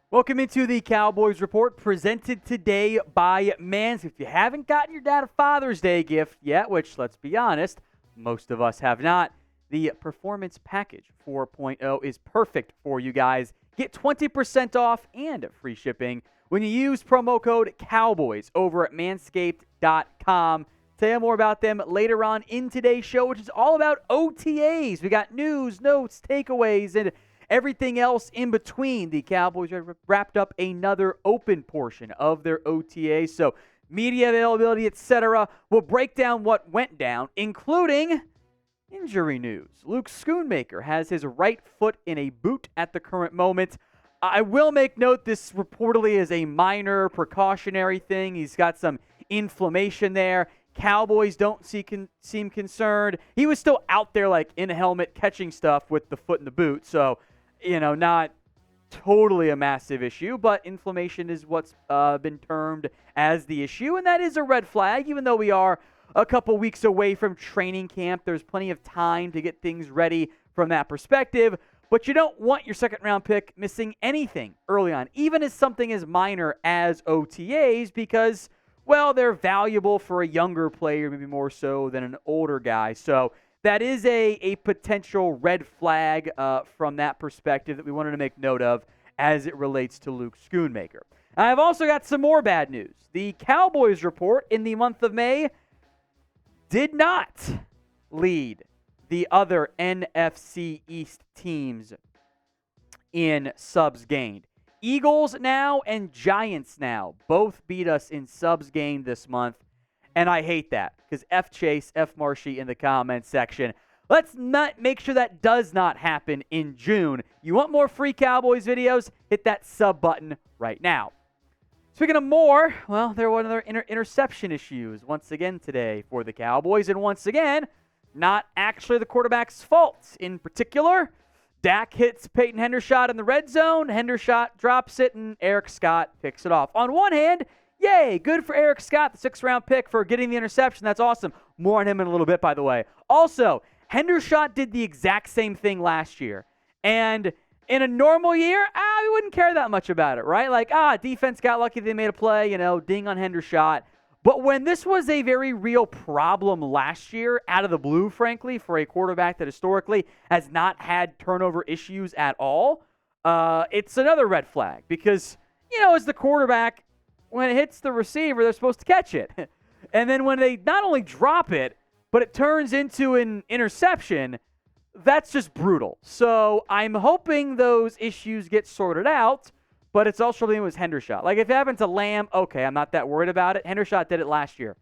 Welcome into the Cowboys Report, presented today by Manscaped. If you haven't gotten your dad a Father's Day gift yet, which, let's be honest, most of us have not, the Performance Package 4.0 is perfect for you guys. Get 20% off and free shipping when you use promo code COWBOYS over at manscaped.com. Tell you more about them later on in today's show, which is all about OTAs. We got news, notes, takeaways, and everything else in between. The Cowboys have wrapped up another open portion of their OTA, so media availability, etc. We'll break down what went down, including injury news. Luke Schoonmaker has his right foot in a boot at the current moment. I will make note this reportedly is a minor precautionary thing. He's got some inflammation there. Cowboys don't seem concerned. He was still out there like in a helmet catching stuff with the foot in the boot, so not totally a massive issue, but inflammation is what's been termed as the issue, and that is a red flag. Even though we are a couple weeks away from training camp, there's plenty of time to get things ready from that perspective, but you don't want your second-round pick missing anything early on, even as something as minor as OTAs, because, well, they're valuable for a younger player, maybe more so than an older guy. So that is a potential red flag from that perspective that we wanted to make note of as it relates to Luke Schoonmaker. I've also got some more bad news. The Cowboys Report in the month of May did not lead the other NFC East teams in subs gained. Eagles now and Giants now both beat us in subs gained this month. And I hate that because F Chase, F Marshy in the comments section. Let's not make sure that does not happen in June. You want more free Cowboys videos? Hit that sub button right now. Speaking of more, well, there were another interception issues once again today for the Cowboys. And once again, not actually the quarterback's fault. In particular, Dak hits Peyton Hendershot in the red zone. Hendershot drops it, and Eric Scott picks it off. On one hand, yay, good for Eric Scott, the 6th-round pick, for getting the interception. That's awesome. More on him in a little bit, by the way. Also, Hendershot did the exact same thing last year. And in a normal year, we wouldn't care that much about it, right? Like, defense got lucky they made a play, ding on Hendershot. But when this was a very real problem last year, out of the blue, frankly, for a quarterback that historically has not had turnover issues at all, it's another red flag. Because, as the quarterback, when it hits the receiver, they're supposed to catch it. And then when they not only drop it, but it turns into an interception, that's just brutal. So I'm hoping those issues get sorted out, but it's also something with Hendershot. Like, if it happens to Lamb, okay, I'm not that worried about it. Hendershot did it last year.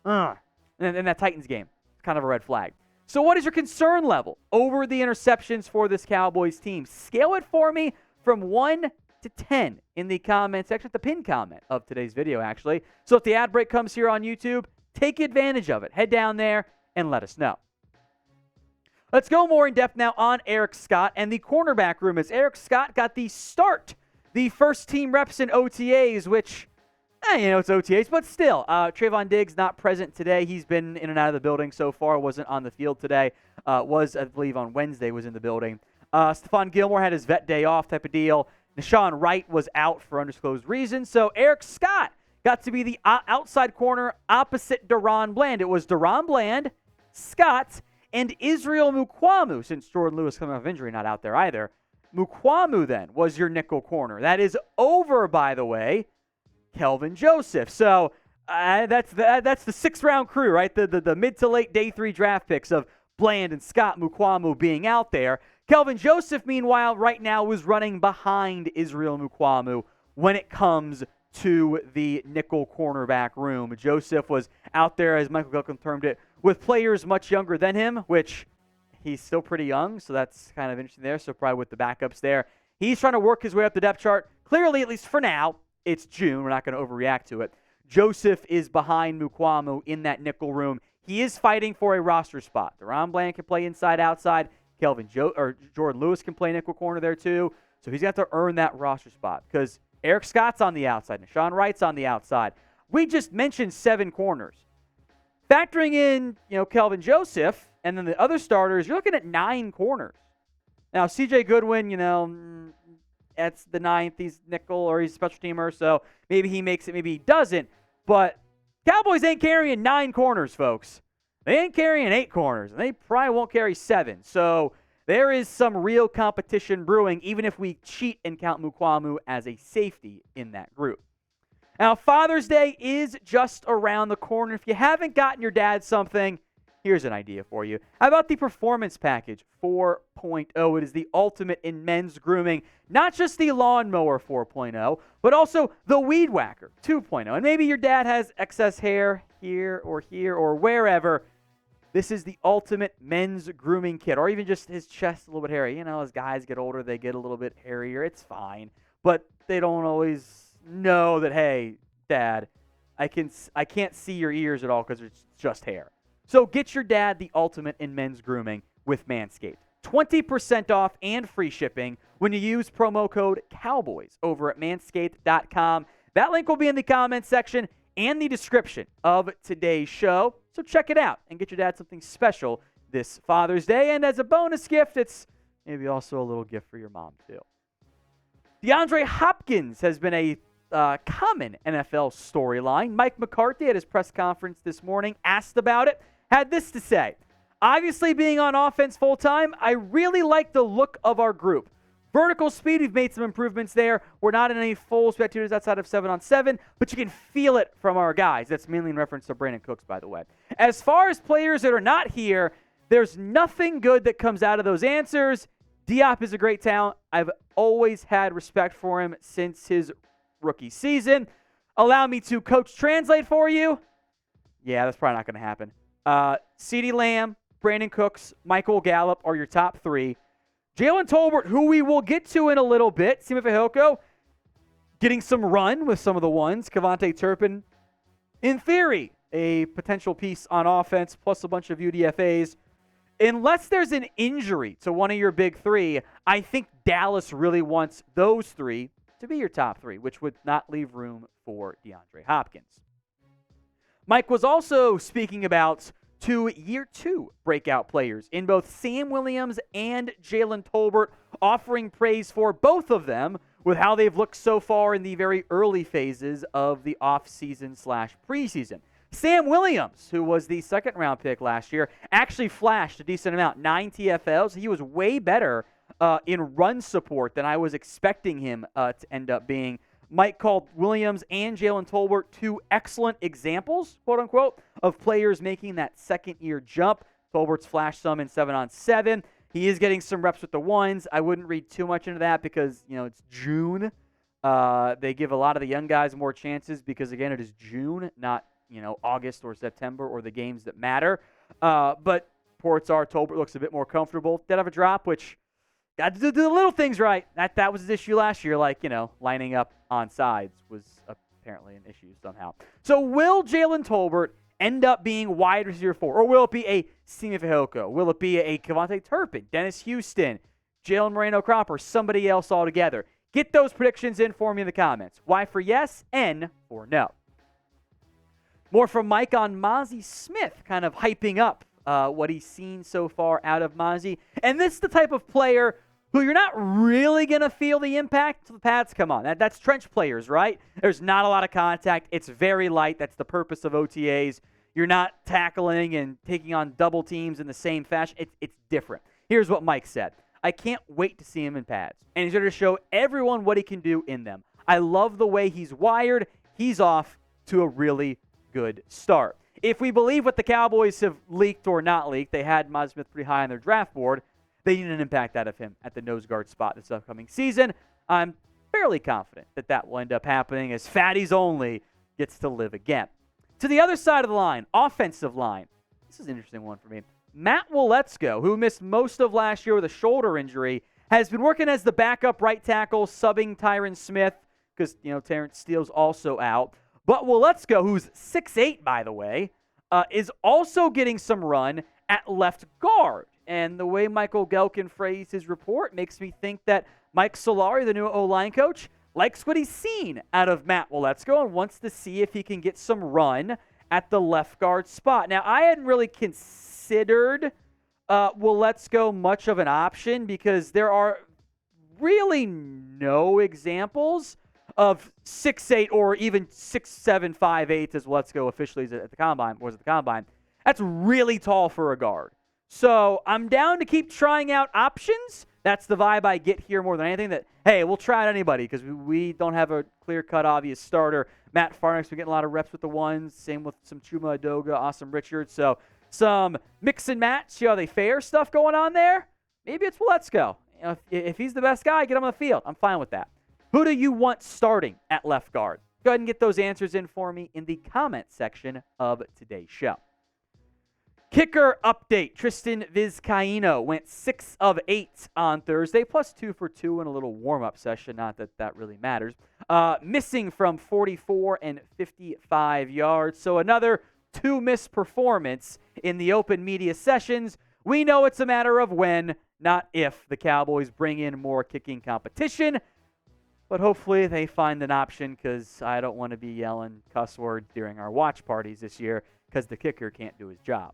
And in that Titans game, it's kind of a red flag. So what is your concern level over the interceptions for this Cowboys team? Scale it for me from 1 to 10 in the comment section, the pinned comment of today's video, actually. So if the ad break comes here on YouTube, take advantage of it. Head down there and let us know. Let's go more in depth now on Eric Scott and the cornerback room, as Eric Scott got the start, the first team reps in OTAs, which, it's OTAs, but still, Trayvon Diggs not present today. He's been in and out of the building so far, wasn't on the field today, was, I believe, on Wednesday, was in the building. Stephon Gilmore had his vet day off type of deal. Deshaun Wright was out for undisclosed reasons, so Eric Scott got to be the outside corner opposite Deron Bland. It was Deron Bland, Scott, and Israel Mukuamu, since Jordan Lewis coming off injury, not out there either. Mukuamu then was your nickel corner. That is over, by the way, Kelvin Joseph. So that's the 6th-round crew, right? The mid to late day 3 draft picks of Bland and Scott, Mukuamu being out there. Kelvin Joseph, meanwhile, right now is running behind Israel Mukuamu when it comes to the nickel cornerback room. Joseph was out there, as Michael Gilchrist termed it, with players much younger than him, which he's still pretty young, so that's kind of interesting there. So probably with the backups there. He's trying to work his way up the depth chart. Clearly, at least for now, it's June. We're not going to overreact to it. Joseph is behind Mukuamu in that nickel room. He is fighting for a roster spot. Deron Bland can play inside, outside. Jordan Lewis can play nickel corner there too. So he's got to earn that roster spot because Eric Scott's on the outside. Deshaun Wright's on the outside. We just mentioned 7 corners. Factoring in, Kelvin Joseph and then the other starters, you're looking at 9 corners. Now, C.J. Goodwin, That's the ninth. He's nickel or he's a special teamer, so maybe he makes it, maybe he doesn't. But Cowboys ain't carrying 9 corners, folks. They ain't carrying 8 corners, and they probably won't carry 7. So there is some real competition brewing, even if we cheat and count Mukuamu as a safety in that group. Now, Father's Day is just around the corner. If you haven't gotten your dad something, here's an idea for you. How about the Performance Package 4.0? It is the ultimate in men's grooming. Not just the Lawnmower 4.0, but also the Weed Whacker 2.0. And maybe your dad has excess hair here or wherever. This is the ultimate men's grooming kit, or even just his chest a little bit hairy. You know, as guys get older, they get a little bit hairier. It's fine. But they don't always know that, hey, Dad, I can't see your ears at all because it's just hair. So get your dad the ultimate in men's grooming with Manscaped. 20% off and free shipping when you use promo code COWBOYS over at manscaped.com. That link will be in the comments section and the description of today's show. So check it out and get your dad something special this Father's Day. And as a bonus gift, it's maybe also a little gift for your mom, too. DeAndre Hopkins has been a common NFL storyline. Mike McCarthy at his press conference this morning asked about it, had this to say. Obviously, being on offense full-time, I really like the look of our group. Vertical speed, we've made some improvements there. We're not in any full spectators outside of 7-on-7, but you can feel it from our guys. That's mainly in reference to Brandon Cooks, by the way. As far as players that are not here, there's nothing good that comes out of those answers. Diop is a great talent. I've always had respect for him since his rookie season. Allow me to coach translate for you. Yeah, that's probably not going to happen. CeeDee Lamb, Brandon Cooks, Michael Gallup are your top 3. Jalen Tolbert, who we will get to in a little bit. Sima Fehoko getting some run with some of the ones. Kevontae Turpin, in theory, a potential piece on offense, plus a bunch of UDFAs. Unless there's an injury to one of your big 3, I think Dallas really wants those 3 to be your top 3, which would not leave room for DeAndre Hopkins. Mike was also speaking about 2 year 2 breakout players in both Sam Williams and Jalen Tolbert, offering praise for both of them with how they've looked so far in the very early phases of the offseason/preseason. Sam Williams, who was the second-round pick last year, actually flashed a decent amount, 9 TFLs. He was way better in run support than I was expecting him to end up being. Mike called Williams and Jalen Tolbert 2 excellent examples, quote-unquote, of players making that second-year jump. Tolbert's flashed some in 7-on-7. He is getting some reps with the ones. I wouldn't read too much into that because, it's June. They give a lot of the young guys more chances because, again, it is June, not, August or September or the games that matter. But reports are Tolbert looks a bit more comfortable. Did have a drop, which got to do the little things right. That was his issue last year, lining up on sides was apparently an issue somehow. So will Jalen Tolbert end up being wide receiver 4? Or will it be a Sima Fehoko? Will it be a Kevontae Turpin, Dennis Houston, Jalen Moreno-Cropper, somebody else altogether? Get those predictions in for me in the comments. Y for yes, N for no. More from Mike on Mazi Smith, kind of hyping up what he's seen so far out of Mazi. And this is the type of player who you're not really going to feel the impact until the pads come on. That's trench players, right? There's not a lot of contact. It's very light. That's the purpose of OTAs. You're not tackling and taking on double teams in the same fashion. It's different. Here's what Mike said. I can't wait to see him in pads. And he's going to show everyone what he can do in them. I love the way he's wired. He's off to a really good start. If we believe what the Cowboys have leaked or not leaked, they had Mazi Smith pretty high on their draft board. They need an impact out of him at the nose guard spot this upcoming season. I'm fairly confident that will end up happening as Fatties Only gets to live again. To the other side of the line, offensive line. This is an interesting one for me. Matt Waletzko, who missed most of last year with a shoulder injury, has been working as the backup right tackle, subbing Tyron Smith because, Terrence Steele's also out. But Waletzko, who's 6'8", by the way, is also getting some run at left guard. And the way Michael Gelkin phrased his report makes me think that Mike Solari, the new O-line coach, likes what he's seen out of Matt Waletzko and wants to see if he can get some run at the left guard spot. Now, I hadn't really considered Waletzko much of an option because there are really no examples of 6'8" or even 6'7", 5'8", as Let's Go officially is at the Combine, was at the Combine. That's really tall for a guard. So I'm down to keep trying out options. That's the vibe I get here more than anything, that, hey, we'll try out anybody because we don't have a clear-cut, obvious starter. Matt Farnick's been getting a lot of reps with the ones. Same with some Chuma Adoga, Awesome Richards. So some mix and match, see how they fare stuff going on there. Maybe it's Let's Go. You know, if he's the best guy, get him on the field. I'm fine with that. Who do you want starting at left guard? Go ahead and get those answers in for me in the comment section of today's show. Kicker update. Tristan Vizcaino went 6 of 8 on Thursday, plus 2 for 2 in a little warm-up session. Not that that really matters. Missing from 44 and 55 yards. So another 2-miss performance in the open media sessions. We know it's a matter of when, not if, the Cowboys bring in more kicking competition. But hopefully they find an option, because I don't want to be yelling cuss words during our watch parties this year because the kicker can't do his job.